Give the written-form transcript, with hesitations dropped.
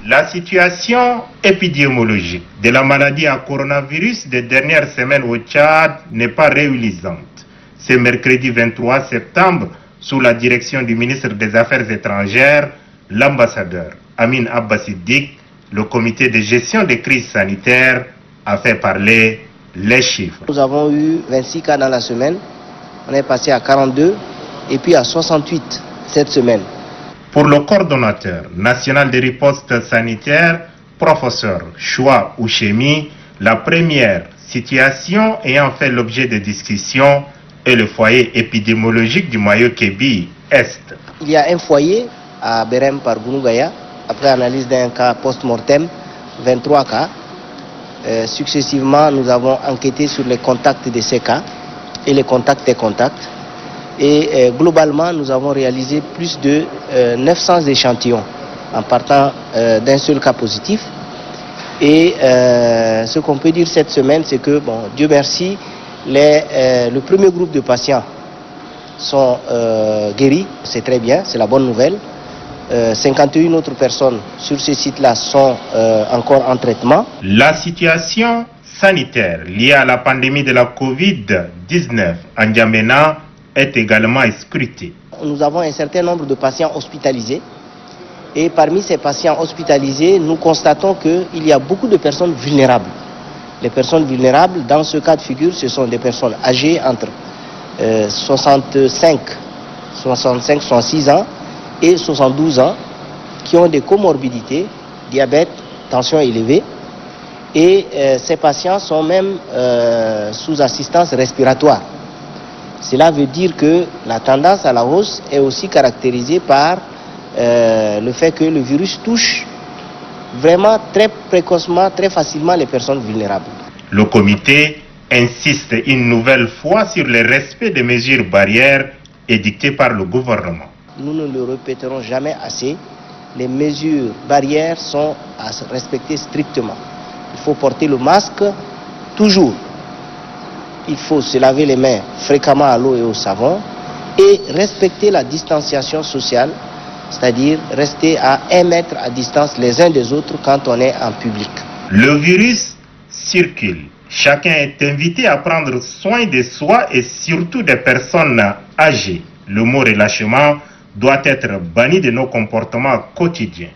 La situation épidémiologique de la maladie à coronavirus des dernières semaines au Tchad n'est pas réjouissante. Ce mercredi 23 septembre, sous la direction du ministre des Affaires étrangères, l'ambassadeur Amin Abba Siddiq, le comité de gestion des crises sanitaires a fait parler les chiffres. Nous avons eu 26 cas dans la semaine, on est passé à 42 et puis à 68 cette semaine. Pour le coordonnateur national de riposte sanitaire, professeur Choua Ouchemi, la première situation ayant fait l'objet de discussions est le foyer épidémiologique du Mayo Kébi Est. Il y a un foyer à Berem par Gounougaya, après analyse d'un cas post-mortem, 23 cas. Successivement, nous avons enquêté sur les contacts de ces cas et les contacts des contacts. Et globalement, nous avons réalisé plus de 900 échantillons en partant d'un seul cas positif. Et ce qu'on peut dire cette semaine, c'est que, bon, Dieu merci, le premier groupe de patients sont guéris, c'est très bien, c'est la bonne nouvelle. 51 autres personnes sur ce site-là sont encore en traitement. La situation sanitaire liée à la pandémie de la Covid-19 en N'Djamena est également scrutée. Nous avons un certain nombre de patients hospitalisés et parmi ces patients hospitalisés, nous constatons qu'il y a beaucoup de personnes vulnérables. Les personnes vulnérables, dans ce cas de figure, ce sont des personnes âgées entre 65, 66 ans et 72 ans qui ont des comorbidités, diabète, tension élevée. Et ces patients sont même sous assistance respiratoire. Cela veut dire que la tendance à la hausse est aussi caractérisée par le fait que le virus touche vraiment très précocement, très facilement les personnes vulnérables. Le comité insiste une nouvelle fois sur le respect des mesures barrières édictées par le gouvernement. Nous ne le répéterons jamais assez. Les mesures barrières sont à respecter strictement. Il faut porter le masque toujours. Il faut se laver les mains fréquemment à l'eau et au savon et respecter la distanciation sociale, c'est-à-dire rester à 1 mètre à distance les uns des autres quand on est en public. Le virus circule. Chacun est invité à prendre soin de soi et surtout des personnes âgées. Le mot relâchement doit être banni de nos comportements quotidiens.